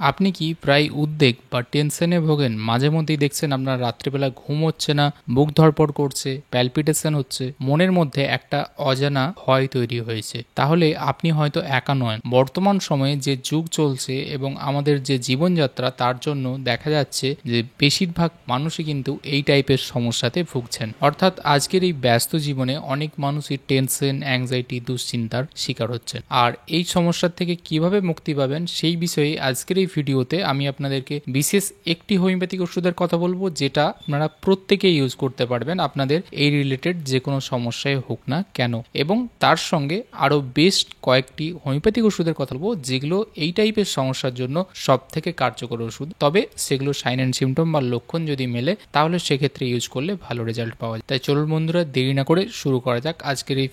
আপনি কি প্রায় উদ্বেগ বা টেনশনে ভোগেন? মাঝে মধ্যেই দেখছেন আপনার রাত্রিবেলা ঘুম হচ্ছে না, বুক ধড়ফড় করছে, প্যালপিটেশন হচ্ছে, মনের মধ্যে একটা অজানা ভয় তৈরি হয়েছে। তাহলে আপনি হয়তো একা নন। বর্তমান সময়ে যে যুগ চলছে এবং আমাদের যে জীবনযাত্রা, তার জন্য দেখা যাচ্ছে যে বেশিরভাগ মানুষই কিন্তু এই টাইপের সমস্যাতে ভুগছেন। অর্থাৎ আজকের এই ব্যস্ত জীবনে অনেক মানুষই টেনশন, অ্যাংজাইটি, দুশ্চিন্তার শিকার হচ্ছেন। আর এই সমস্যার থেকে কিভাবে মুক্তি পাবেন সেই বিষয়ে আজকের এই ভিডিওতে আমি আপনাদেরকে বিশেষ একটি হোমিওপ্যাথিক ওষুধের কথা বলবো, যেটা আপনারা প্রত্যেকেই ইউজ করতে পারবেন আপনাদের এই রিলেটেড যে কোনো সমস্যায় হোক না কেন। এবং তার সঙ্গে আরও বেশ কয়েকটি হোমিওপ্যাথিক ওষুধের কথা বলবো যেগুলো এই টাইপের সমস্যার জন্য সব থেকে কার্যকর ওষুধ। তবে সেগুলো সাইন অ্যান্ড সিমটম বা লক্ষণ যদি মেলে তাহলে সেক্ষেত্রে ইউজ করলে ভালো রেজাল্ট পাওয়া যায়। তাই চলুন বন্ধুরা, দেরি না করে শুরু করা যাক আজকের এই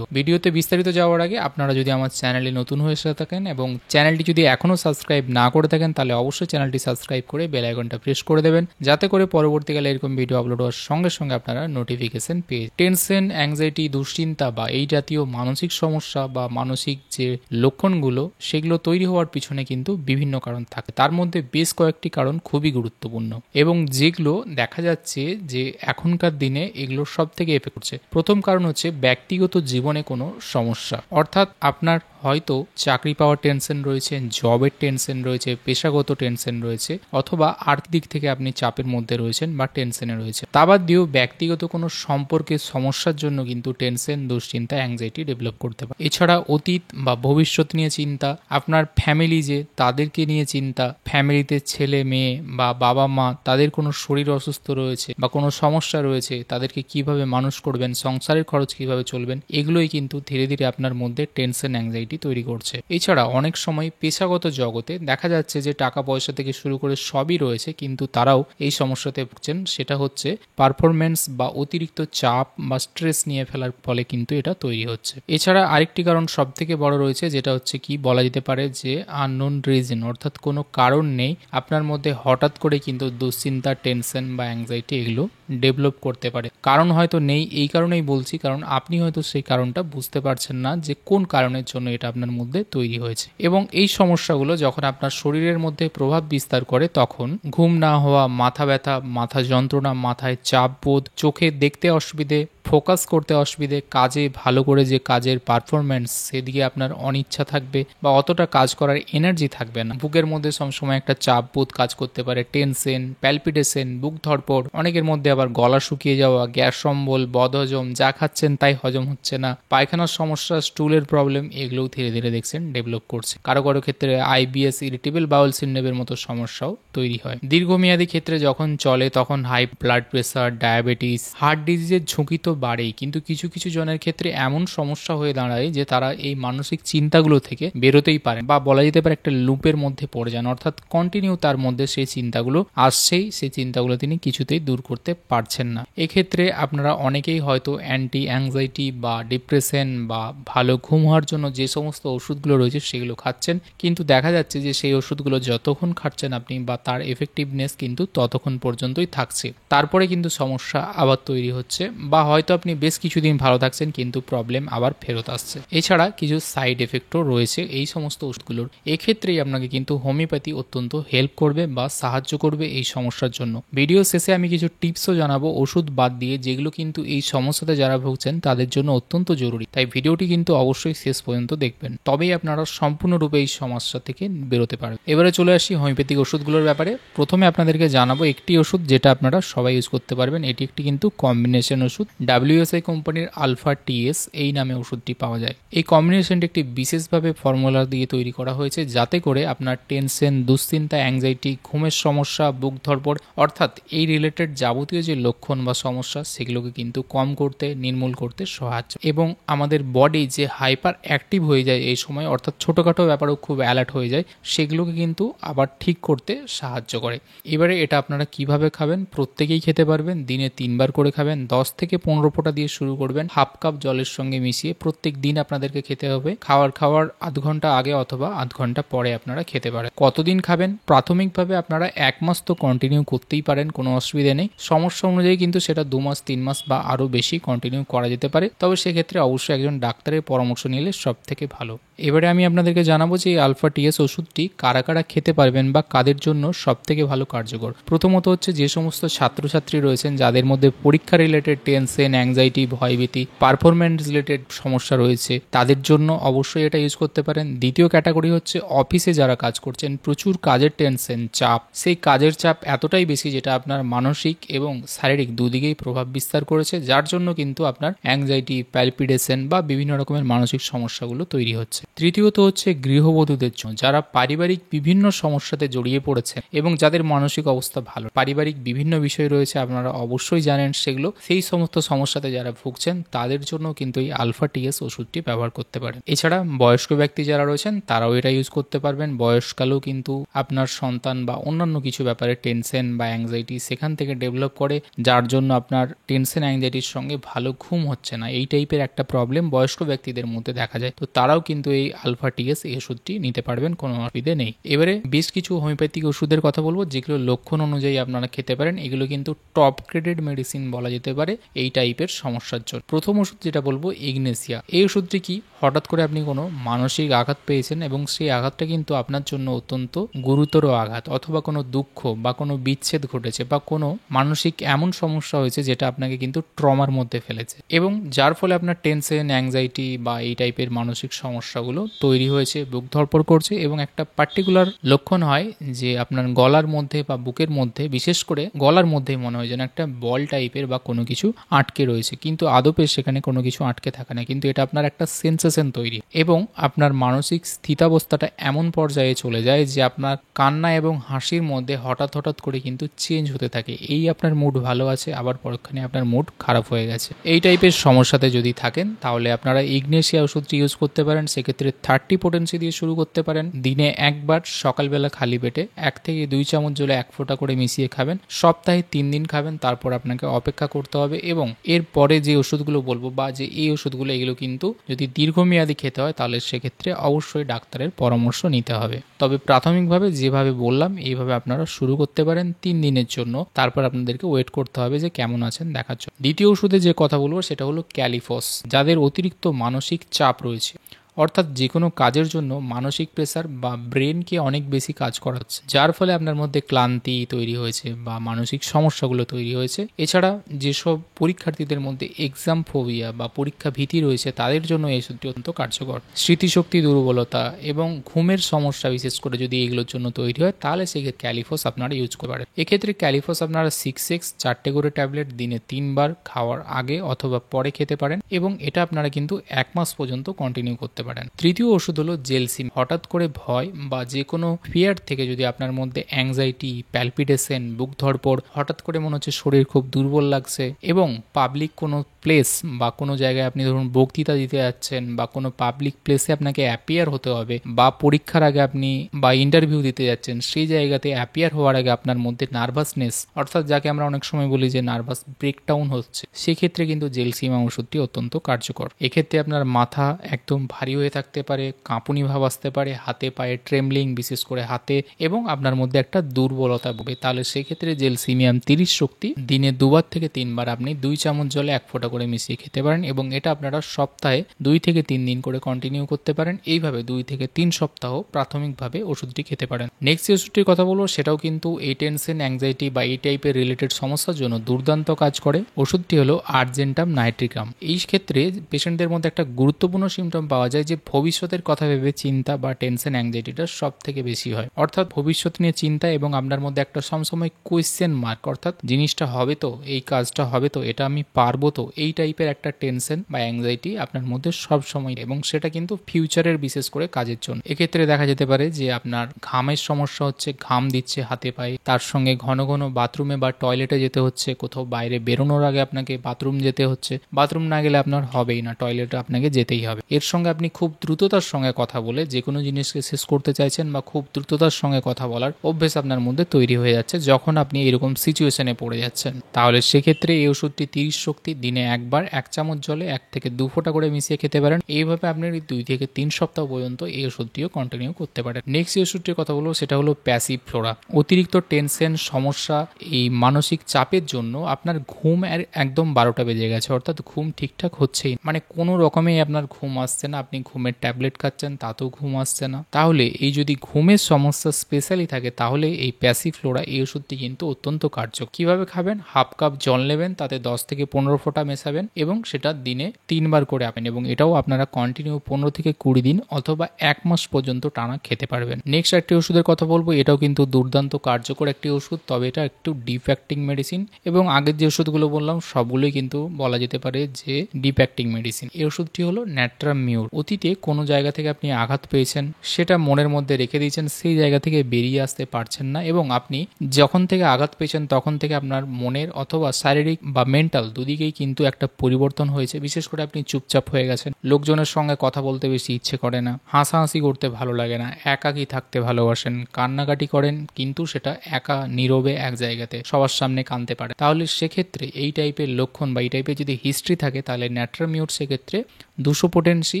ভিডিওতে বিস্তারিত যাওয়ার আগে আপনারা যদি আমার চ্যানেলে নতুন হয়ে এসে থাকেন এবং চ্যানেলটি যদি এখনো সাবস্ক্রাইব না করে থাকেন তাহলে অবশ্যই চ্যানেলটি সাবস্ক্রাইব করে বেল আইকনটা প্রেস করে দেবেন, যাতে করে পরবর্তীকালে এরকম ভিডিও আপলোড হওয়ার সঙ্গে সঙ্গে আপনারা নোটিফিকেশন পেয়ে। টেনশন, অ্যাংজাইটি, দুশ্চিন্তা বা এই জাতীয় মানসিক সমস্যা বা মানসিক যে লক্ষণগুলো সেগুলো তৈরি হওয়ার পিছনে কিন্তু বিভিন্ন কারণ থাকে। তার মধ্যে বেশ কয়েকটি কারণ খুবই গুরুত্বপূর্ণ এবং যেগুলো দেখা যাচ্ছে যে এখনকার দিনে এগুলো সব থেকে এফেক্ট করছে। প্রথম কারণ হচ্ছে ব্যক্তিগত জীবনে কোনো সমস্যা। অর্থাৎ আপনার হয়তো চাকরি পাওয়ার টেনশন রয়েছে, জবের টেনশন রয়েছে, পেশাগত টেনশন রয়েছে, অথবা আর্থিক দিক থেকে আপনি চাপের মধ্যে রয়েছেন বা টেনশনে রয়েছে। তা বাদ দিয়েও ব্যক্তিগত কোনো সম্পর্কের সমস্যার জন্য কিন্তু টেনশন, দুশ্চিন্তা, অ্যাংজাইটি ডেভেলপ করতে পারে। এছাড়া অতীত বা ভবিষ্যৎ নিয়ে চিন্তা, আপনার ফ্যামিলি যে তাদেরকে নিয়ে চিন্তা, ফ্যামিলিতে ছেলে মেয়ে বা বাবা মা তাদের কোনো শরীর অসুস্থ রয়েছে বা কোনো সমস্যা রয়েছে, তাদেরকে কিভাবে মানুষ করবেন, সংসারের খরচ কিভাবে চলবেন, এগুলোই কিন্তু ধীরে ধীরে আপনার মধ্যে টেনশন, অ্যাংজাইটি তৈরি করছে। এছাড়া অনেক সময় পেশাগত জগতে দেখা যাচ্ছে যে টাকা পয়সা থেকে শুরু করে সবই রয়েছে, কিন্তু তারাও এই সমস্যাতে ভুগছেন। সেটা হচ্ছে পারফরমেন্স বা অতিরিক্ত চাপ বা স্ট্রেস নিয়ে ফেলার ফলে কিন্তু এটা তৈরি হচ্ছে। এছাড়া আরেকটি কারণ সব থেকে বড় রয়েছে, যেটা হচ্ছে কি বলা যেতে পারে যে আননোন রিজন, অর্থাৎ কোনো কারণ নেই আপনার মধ্যে হঠাৎ করে কিন্তু দুশ্চিন্তা, টেনশন বা অ্যাংজাইটি এগুলো ডেভেলপ করতে পারে। কারণ হয়তো নেই, এই কারণেই বলছি কারণ আপনি হয়তো সেই কারণটা বুঝতে পারছেন না যে কোন কারণের জন্য এটা আপনার মধ্যে তৈরি হয়েছে। এবং এই সমস্যাগুলো যখন আপনার শরীরের মধ্যে প্রভাব বিস্তার করে তখন ঘুম না হওয়া, মাথা ব্যথা, মাথা যন্ত্রণা, মাথায় চাপ বোধ, চোখে দেখতে অসুবিধে, ফোকাস করতে অসুবিধে, কাজে ভালো করে যে কাজের পারফরমেন্স সেদিকে আপনার অনিচ্ছা থাকবে বা অতটা কাজ করার এনার্জি থাকবে না। বুকের মধ্যে সবসময় একটা চাপ বোধ কাজ করতে পারে, টেনশন, প্যালপিটেশন, বুক ধড়পড়, অনেকের মধ্যে আবার গলা শুকিয়ে যাওয়া, গ্যাস অম্বল, বদহজম, যা খাচ্ছেন তাই হজম হচ্ছে না, পায়খানার সমস্যা, স্টুলের প্রবলেম, এগুলোও ধীরে ধীরে দেখছেন ডেভেলপ করছে। কারো কারো ক্ষেত্রে আইবিএস, ইরিটেবল বাউল সিন্ড্রোমের মতো সমস্যাও তৈরি হয়। দীর্ঘমেয়াদী ক্ষেত্রে যখন চলে তখন high blood pressure, diabetes, heart ডিজিজের ঝুঁকি তো বাড়েই, কিন্তু কিছু কিছু জনের ক্ষেত্রে এমন সমস্যা হয়ে দাঁড়ায় যে তারা এই মানসিক চিন্তাগুলো থেকে বেরোতেই পারে বা বলা যেতে পারে একটা লুপের মধ্যে পড়ে যান। অর্থাৎ কন্টিনিউ তার মধ্যে সেই চিন্তাগুলো আসছেই, সেই চিন্তাগুলো তিনি কিছুতেই দূর করতে পারছেন না। এক্ষেত্রে আপনারা অনেকেই হয়তো অ্যান্টি অ্যাংজাইটি বা ডিপ্রেশন বা ভালো ঘুম হওয়ার জন্য যে সমস্ত ওষুধগুলো রয়েছে সেগুলো খাচ্ছেন, কিন্তু দেখা যাচ্ছে যে সেই ওষুধগুলো যতক্ষণ খাচ্ছেন আপনি বা তার এফেক্টিভনেস কিন্তু ততক্ষণ পর্যন্তই থাকছে, তারপরে কিন্তু সমস্যা আবার তৈরি হচ্ছে বা হয়তো আপনি বেশ কিছুদিন ভালো থাকছেন কিন্তু প্রবলেম আবার ফেরত আসছে। এছাড়া কিছু সাইড এফেক্টও রয়েছে এই সমস্ত ওষুধগুলোর। এক্ষেত্রেই আপনাকে কিন্তু হোমিওপ্যাথি অত্যন্ত হেল্প করবে বা সাহায্য করবে এই সমস্যার জন্য। ভিডিও শেষে আমি কিছু টিপসও জানাবো ওষুধ বাদ দিয়ে, যেগুলো কিন্তু এই সমস্যাতে যারা ভুগছেন তাদের জন্য অত্যন্ত জরুরি। তাই ভিডিওটি কিন্তু অবশ্যই শেষ পর্যন্ত দেখবেন, তবেই আপনারা সম্পূর্ণরূপে এই সমস্যা থেকে বেরোতে পারবেন। এবারে চলে আসি হোমিওপ্যাথিক ওষুধগুলোর ব্যাপারে। প্রথমে আপনাদেরকে জানাবো একটি ওষুধ যেটা আপনারা সবাই ইউজ করতে পারবেন। এটি একটি কিন্তু কম্বিনেশন ওষুধ। WSI কোম্পানির আলফা টিএস এই নামে ওষুধটি পাওয়া যায়। এই কম্বিনেশনটি একটি বিশেষভাবে ফর্মুলা দিয়ে তৈরি করা হয়েছে, যাতে করে আপনার টেনশন, দুশ্চিন্তা, অ্যাংজাইটি, ঘুমের সমস্যা, বুক ধড়পড় অর্থাৎ এই রিলেটেড যাবতীয় যে লক্ষণ বা সমস্যা সেগুলোকে কিন্তু কম করতে, নির্মূল করতে সাহায্য। এবং আমাদের বডি যে হাইপার অ্যাক্টিভ হয়ে যায় এই সময়, অর্থাৎ ছোটোখাটো ব্যাপারেও খুব অ্যালার্ট হয়ে যায়, সেগুলোকে কিন্তু আবার ঠিক করতে সাহায্য করে। এবারে এটা আপনারা কিভাবে খাবেন? প্রত্যেকেই খেতে পারবেন। দিনে 3 বার করে খাবেন। 10 থেকে 15 ফোঁটা দিয়ে শুরু করবেন, হাফ কাপ জলের সঙ্গে মিশিয়ে প্রত্যেক দিন আপনাদেরকে খেতে হবে। খাওয়ার আধ ঘন্টা আগে অথবা আধ ঘন্টা পরে আপনারা খেতে পারেন। কতদিন খাবেন? প্রাথমিকভাবে আপনারা 1 মাস তো কন্টিনিউ করতেই পারেন, কোনো অসুবিধা নেই। সমস্যা পরামর্শ অনুযায়ী কিন্তু সেটা 2 মাস 3 মাস বা আরও বেশি কন্টিনিউ করা যেতে পারে, তবে সেক্ষেত্রে অবশ্যই একজন ডাক্তারের পরামর্শ নিলে সব থেকে ভালো। এবারে আমি আপনাদেরকে জানাবো যে এই আলফা টিএস ওষুধটি কারা কারা খেতে পারবেন বা কাদের জন্য সব থেকে ভালো কার্যকর। প্রথমত হচ্ছে যে সমস্ত ছাত্রছাত্রী রয়েছেন যাদের মধ্যে পরীক্ষা রিলেটেড টেনশন, অ্যাংজাইটি, ভয়ভীতি, পারফরমেন্স রিলেটেড সমস্যা রয়েছে, তাদের জন্য অবশ্যই এটা ইউজ করতে পারেন। দ্বিতীয় ক্যাটাগরি হচ্ছে অফিসে যারা কাজ করছেন, প্রচুর কাজের টেনশন, চাপ, সেই কাজের চাপ এতটাই বেশি যেটা আপনার মানসিক এবং শারীরিক দুদিকেই প্রভাব বিস্তার করেছে, যার জন্য কিন্তু আপনার অ্যাংজাইটি, প্যালপিটেশন বা বিভিন্ন রকমের মানসিক সমস্যাগুলো তৈরি হচ্ছে। তৃতীয়ত হচ্ছে গৃহবধূদের জন্য, যারা পারিবারিক বিভিন্ন সমস্যাতে জড়িয়ে পড়েছেন এবং যাদের মানসিক অবস্থা ভালো, পারিবারিক বিভিন্ন বিষয় রয়েছে আপনারা অবশ্যই জানেন সেগুলো, সেই সমস্ত সমস্যাতে যারা ভুগছেন তাদের জন্য কিন্তু এই আলফা টিএস ওষুধটি ব্যবহার করতে পারেন। এছাড়া বয়স্ক ব্যক্তি যারা রয়েছেন তারাও এটা ইউজ করতে পারবেন। বয়সকালেও কিন্তু আপনার সন্তান বা অন্যান্য কিছু ব্যাপারে টেনশন বা অ্যাংজাইটি সেখান থেকে ডেভেলপ করে, যার জন্য আপনার টেনশন অ্যাংজাইটির সঙ্গে ভালো ঘুম হচ্ছে না, এই টাইপের একটা প্রবলেম বয়স্ক ব্যক্তিদের মধ্যে দেখা যায়। তো তারাও কিন্তু এই আলফা টিএস এই ওষুধটি নিতে পারবেন, কোনো অসুবিধে নেই। এবারে বেশ কিছু হোমিওপ্যাথিক ওষুধের কথা বলবো যেগুলো লক্ষণ অনুযায়ী আপনারা খেতে পারেন। এগুলো কিন্তু টপ গ্রেডেড মেডিসিন বলা যেতে পারে এই টাইপের সমস্যার জন্য। প্রথম ওষুধ যেটা বলবো ইগনেসিয়া। এই ওষুধটি কি, হঠাৎ করে আপনি কোনো মানসিক আঘাত পেয়েছেন এবং সেই আঘাতটা কিন্তু আপনার জন্য অত্যন্ত গুরুতর আঘাত, অথবা কোনো দুঃখ বা কোনো বিচ্ছেদ ঘটেছে বা কোনো মানসিক এমন সমস্যা হয়েছে যেটা আপনাকে কিন্তু ট্রমার মধ্যে ফেলেছে এবং যার ফলে আপনার টেনশন, অ্যাংজাইটি বা এই টাইপের মানসিক সমস্যাগুলো তৈরি হয়েছে, বুক ধড়ফড় করছে এবং একটা পার্টিকুলার লক্ষণ হয় যে আপনার গলার মধ্যে বা বুকের মধ্যে, বিশেষ করে গলার মধ্যেই মনে হয় যেন একটা বল টাইপের বা কোনো কিছু আটকে রয়েছে, কিন্তু আদপে সেখানে কোনো কিছু আটকে থাকে না, কিন্তু এটা আপনার একটা সেন্সেশন তৈরি এবং আপনার মানসিক স্থিতাবস্থাটা এমন পর্যায়ে চলে যায় যে আপনার কান্না এবং হাসির মধ্যে হঠাৎ হঠাৎ করে কিন্তু চেঞ্জ হতে থাকে। এই আপনার মুড ভালো আছে, আবার পরক্ষণে আপনার মুড খারাপ হয়ে গেছে। এই টাইপের সমস্যাতে যদি থাকেন তাহলে আপনারা ইগনেসিয়া ওষুধটি ইউজ করতে পারেন। সেক্ষেত্রে 30 পোটেন্সি দিয়ে শুরু করতে পারেন। দিনে একবার সকালবেলা খালি পেটে 1 থেকে 2 চামচ জলে 1 ফোঁটা করে মিশিয়ে খাবেন। সপ্তাহে 3 দিন খাবেন, তারপর আপনাকে অপেক্ষা করতে হবে এবং এর পরে যে ওষুধগুলো বলবো বা যে এই ওষুধগুলো, এগুলো কিন্তু যদি দীর্ঘমেয়াদী খেতে হয় তাহলে সেক্ষেত্রে অবশ্যই ডাক্তারের পরামর্শ নিতে হবে। তবে প্রাথমিকভাবে যেভাবে বললাম এইভাবে আপনারা শুরু করতে পারেন 3 দিনের জন্য, তারপর আপনাদেরকে ওয়েট করতে হবে যে কেমন আছেন দেখার জন্য। দ্বিতীয় ওষুধে যে কথা বলবো সেটা হলো ক্যালিফস। যাদের অতিরিক্ত মানসিক চাপ রয়েছে, অর্থাৎ যে কোনো কাজের জন্য মানসিক প্রেসার বা ব্রেনকে অনেক বেশি কাজ করাচ্ছে, যার ফলে আপনার মধ্যে ক্লান্তি তৈরি হয়েছে বা মানসিক সমস্যাগুলো তৈরি হয়েছে। এছাড়া যেসব পরীক্ষার্থীদের মধ্যে এক্সাম ফোবিয়া বা পরীক্ষা ভীতি রয়েছে তাদের জন্য এই ওষুধটি অত্যন্ত কার্যকর। স্মৃতিশক্তি দুর্বলতা এবং ঘুমের সমস্যা বিশেষ করে যদি এগুলোর জন্য তৈরি হয় তাহলে সেক্ষেত্রে ক্যালিফস আপনারা ইউজ করতে পারেন। এক্ষেত্রে ক্যালিফস আপনারা 6x 4টে করে ট্যাবলেট দিনে 3 বার খাওয়ার আগে অথবা পরে খেতে পারেন এবং এটা আপনারা কিন্তু 1 মাস পর্যন্ত কন্টিনিউ করতে পারেন। তৃতীয় ওষুধ হলো জেলসিম। হঠাৎ করে ভয় বা যে কোনো ফিয়ার থেকে যদি আপনার মধ্যে অ্যাংজাইটি, প্যালপিটেশন, বুক ধড়ফড়, হঠাৎ করে মনে হচ্ছে শরীর খুব দুর্বল লাগছে এবং পাবলিক কোনো প্লেস বা কোনো জায়গায় আপনি ধরুন বক্তৃতা দিতে যাচ্ছেন বা কোনো পাবলিক প্লেসে আপনাকে অ্যাপিয়ার হতে হবে বা পরীক্ষার আগে আপনি বা ইন্টারভিউ দিতে যাচ্ছেন, সেই জায়গাতে অ্যাপিয়ার হওয়ার আগে আপনার মধ্যে নার্ভাসনেস, অর্থাৎ যাকে আমরা অনেক সময় বলি যে নার্ভাস ব্রেকডাউন হচ্ছে, সেক্ষেত্রে কিন্তু জেলসিমা ওষুধটি অত্যন্ত কার্যকর। এক্ষেত্রে আপনার মাথা একদম ভারী হয়ে থাকতে পারে, কাঁপুনি ভাব আসতে পারে, হাতে পায়ে ট্রেমলিং, বিশেষ করে হাতে, এবং আপনার মধ্যে একটা দুর্বলতা হবে, তাহলে সেক্ষেত্রে জেলসিমিয়াম 30 শক্তি দিনে 2 বার থেকে 3 বার আপনি 2 চামচ জলে 1 ফোঁটা করে মিশিয়ে খেতে পারেন এবং এটা আপনারা সপ্তাহে 2 থেকে 3 দিন করে কন্টিনিউ করতে পারেন। এইভাবে 2 থেকে 3 সপ্তাহ প্রাথমিকভাবে ওষুধটি খেতে পারেন। নেক্সট যে ওষুধটির কথা বলবো সেটাও কিন্তু এই টেনশন, অ্যাংজাইটি বা এই টাইপের রিলেটেড সমস্যার জন্য দুর্দান্ত কাজ করে। ওষুধটি হলো আর্জেন্টাম নাইট্রিকাম। এই ক্ষেত্রে পেশেন্টদের মধ্যে একটা গুরুত্বপূর্ণ সিমটম পাওয়া যায় যে ভবিষ্যতের কথা ভেবে চিন্তা বা টেনশন, অ্যাংজাইটিটা সব থেকে বেশি হয়, অর্থাৎ ভবিষ্যৎ নিয়ে চিন্তা এবং আপনার মধ্যে একটা সবসময় কোয়েশ্চেন মার্ক, অর্থাৎ জিনিসটা হবে তো, এই কাজটা হবে তো, এটা আমি পারবো তো, এই টাইপের একটা টেনশন বা অ্যাংজাইটি আপনার মধ্যে সব সময়, এবং সেটা কিন্তু ফিউচারের বিশেষ করে কাজের জন্য। এক্ষেত্রে দেখা যেতে পারে যে আপনার ঘামের সমস্যা হচ্ছে, ঘাম দিচ্ছে হাতে পায়ে, তার সঙ্গে ঘন ঘন বাথরুমে বা টয়লেটে যেতে হচ্ছে, কোথাও বাইরে বেরোনোর আগে আপনাকে বাথরুম যেতে হচ্ছে, বাথরুম না গেলে আপনার হবেই না, টয়লেটে আপনাকে যেতেই হবে। এর সঙ্গে আপনি খুব দ্রুততার সঙ্গে কথা বলে যে কোনো জিনিসকে শেষ করতে চাইছেন বা খুব দ্রুততার সঙ্গে কথা বলার অভ্যেস আপনার মধ্যে তৈরি হয়ে যাচ্ছে যখন আপনি এরকম সিচুয়েশনে পড়ে যাচ্ছেন, তাহলে সেক্ষেত্রে এই ওষুধটি 30 শক্তি দিনে একবার 1 চামচ জলে 1 থেকে 2 ফোঁটা করে মিশিয়ে খেতে পারেন। এইভাবে আপনি 2 থেকে 3 সপ্তাহ পর্যন্ত এই ওষুধটিও কন্টিনিউ করতে পারেন। নেক্সট ওষুধটির কথা বলবো সেটা হলো প্যাসিফ্লোরা। অতিরিক্ত টেনশন, সমস্যা, এই মানসিক চাপের জন্য আপনার ঘুম একদম 12টা বেজে গেছে, অর্থাৎ ঘুম ঠিকঠাক হচ্ছেই, মানে কোনো রকমেই আপনার ঘুম আসছে না, আপনি ঘুমের ট্যাবলেট খাচ্ছেন তাতেও ঘুম আসছে না, তাহলে এই যদি ঘুমের সমস্যা স্পেশালি থাকে তাহলে এই প্যাসিফ্লোরা এই ওষুধটি কিন্তু অত্যন্ত কার্যকর। কিভাবে খাবেন? হাফ কাপ জল নেবেন, তাতে 10 থেকে 15 ফোঁটা মেশাবেন এবং সেটা দিনে 3 বার করে খাবেন এবং এটাও আপনারা কন্টিনিউ 15 থেকে 20 দিন অথবা 1 মাস পর্যন্ত টানা খেতে পারবেন। নেক্সট একটি ওষুধের কথা বলবো, এটাও কিন্তু দুর্দান্ত কার্যকর একটি ওষুধ, তবে এটা একটু ডিপ অ্যাক্টিং মেডিসিন এবং আগের যে ওষুধগুলো বললাম সবগুলোই কিন্তু বলা যেতে পারে যে ডিপ অ্যাক্টিং মেডিসিন। এই ওষুধটি হলো ন্যাট্রামিউর। অতীতে কোনো জায়গা থেকে আপনি আঘাত পেয়েছেন, সেটা মনের মধ্যে রেখে দিয়েছেন, সেই জায়গা থেকে বেরিয়ে আসতে পারছেন না এবং আপনি যখন থেকে আঘাত পেয়েছেন তখন থেকে আপনার মনের অথবা শারীরিক বা মেন্টাল দুদিকেই কিন্তু একটা পরিবর্তন হয়েছে। বিশেষ করে আপনি চুপচাপ হয়ে গেছেন, লোকজনের সঙ্গে কথা বলতে বেশি ইচ্ছে করে না, হাসাহাসি করতে ভালো লাগে না, একাকী থাকতে ভালোবাসেন, কান্নাকাটি করেন কিন্তু সেটা একা নীরবে এক জায়গাতে, সবার সামনে কাঁদতে পারে। তাহলে সেক্ষেত্রে এই টাইপের লক্ষণ বা এই টাইপের যদি হিস্ট্রি থাকে তাহলে ন্যাট্রামিউর সেক্ষেত্রে 200 পোটেন্সি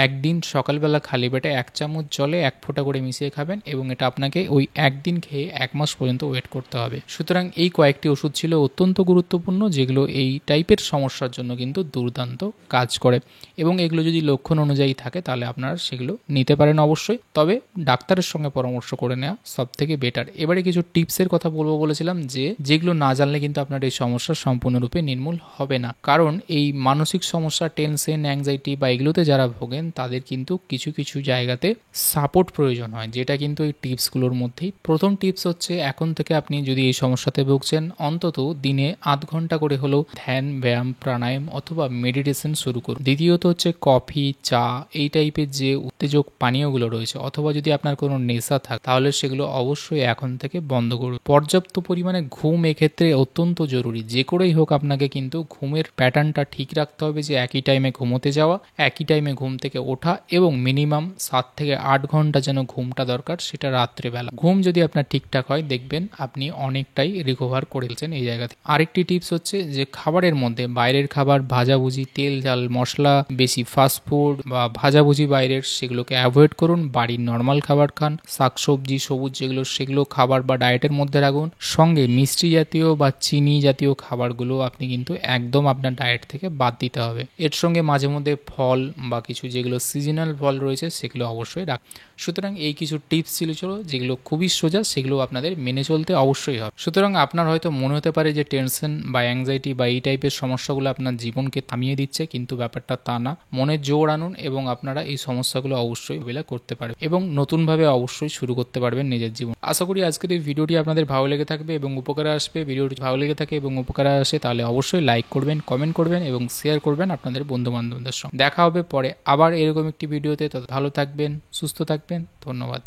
একদিন সকালবেলা খালি পেটে 1 চামচ জলে 1 ফোঁটা করে মিশিয়ে খাবেন এবং এটা আপনাকে ওই একদিন খেয়ে 1 মাস পর্যন্ত ওয়েট করতে হবে। সুতরাং এই কয়েকটি ওষুধ ছিল অত্যন্ত গুরুত্বপূর্ণ, যেগুলো এই টাইপের সমস্যার জন্য কিন্তু দুর্দান্ত কাজ করে এবং এগুলো যদি লক্ষণ অনুযায়ী থাকে তাহলে আপনারা সেগুলো নিতে পারেন অবশ্যই, তবে ডাক্তারের সঙ্গে পরামর্শ করে নেওয়া সব থেকে বেটার। এবারে কিছু টিপসের কথা বলবো বলেছিলাম যেগুলো না জানলে কিন্তু আপনার এই সমস্যা সম্পূর্ণরূপে নির্মূল হবে না, কারণ এই মানসিক সমস্যা, টেনশন, অ্যাংজাইটি বা এগুলোতে যারা ভোগেন তাদের কিন্তু কিছু কিছু জায়গাতে সাপোর্ট প্রয়োজন হয়, যেটা কিন্তু এই টিপসগুলোর মধ্যেই। প্রথম টিপস হচ্ছে, এখন থেকে আপনি যদি এই সমস্যাতে ভুগছেন অন্তত দিনে 8 ঘন্টা করে হলেও ধ্যান, ব্যায়াম, প্রাণায়াম অথবা মেডিটেশন শুরু করুন। দ্বিতীয়ত হচ্ছে কফি, চা এই টাইপের যে উত্তেজক পানীয়গুলো রয়েছে অথবা যদি আপনার কোনো নেশা থাকে তাহলে সেগুলো অবশ্যই এখন থেকে বন্ধ করুন। পর্যাপ্ত পরিমাণে ঘুম এক্ষেত্রে অত্যন্ত জরুরি, যে করেই হোক আপনাকে কিন্তু ঘুমের প্যাটার্নটা ঠিক রাখতে হবে, যে একই টাইমে ঘুমোতে যাওয়া, একই টাইমে ঘুম থেকে ওঠা এবং মিনিমাম 7 থেকে 8 ঘন্টা যেন ঘুমটা দরকার, সেটা রাত্রেবেলা। ঘুম যদি আপনার ঠিকঠাক হয় দেখবেন আপনি অনেকটাই রিকভার করেছেন এই জায়গাতে। আরেকটি টিপস হচ্ছে যে খাবারের মধ্যে বাইরের খাবার, ভাজাভুজি, তেল ঝাল মশলা বেশি, ফাস্টফুড বা ভাজাভুজি বাইরের, সেগুলোকে অ্যাভয়েড করুন। বাড়ির নর্মাল খাবার খান, শাকসবজি, সবুজ যেগুলো সেগুলো খাবার বা ডায়েটের মধ্যে রাখুন। সঙ্গে মিষ্টি জাতীয় বা চিনি জাতীয় খাবারগুলো আপনি কিন্তু একদম আপনার ডায়েট থেকে বাদ দিতে হবে। এর সঙ্গে মাঝে মধ্যে ফল বা কিছু যেগুলো সিজনাল ফল রয়েছে সেগুলো অবশ্যই রাখ। সুতরাং এই কিছু টিপস ছিল যেগুলো খুবই সোজা, সেগুলো আপনাদের মেনে চলতে অবশ্যই হবে। সুতরাং আপনার হয়তো মনে হতে পারে যে টেনশন বা অ্যাংজাইটি বা এই টাইপের সমস্যাগুলো আপনার জীবনকে থামিয়ে দিচ্ছে, কিন্তু ব্যাপারটা তা না। মনে জোর আনুন এবং আপনারা এই সমস্যাগুলো অবশ্যই মোকাবিলা করতে পারবেন এবং নতুনভাবে অবশ্যই শুরু করতে পারবেন নিজের জীবন। আশা করি আজকের এই ভিডিওটি আপনাদের ভালো লেগে থাকবে এবং উপকারে আসবে। ভিডিওটি ভালো লেগে থাকে এবং উপকারে আসে তাহলে অবশ্যই লাইক করবেন, কমেন্ট করবেন এবং শেয়ার করবেন আপনাদের বন্ধু বান্ধবদের সঙ্গে। দেখা হবে পরে আবার এরকম একটি ভিডিওতে। ভালো থাকবেন, সুস্থ থাকবেন, ধন্যবাদ।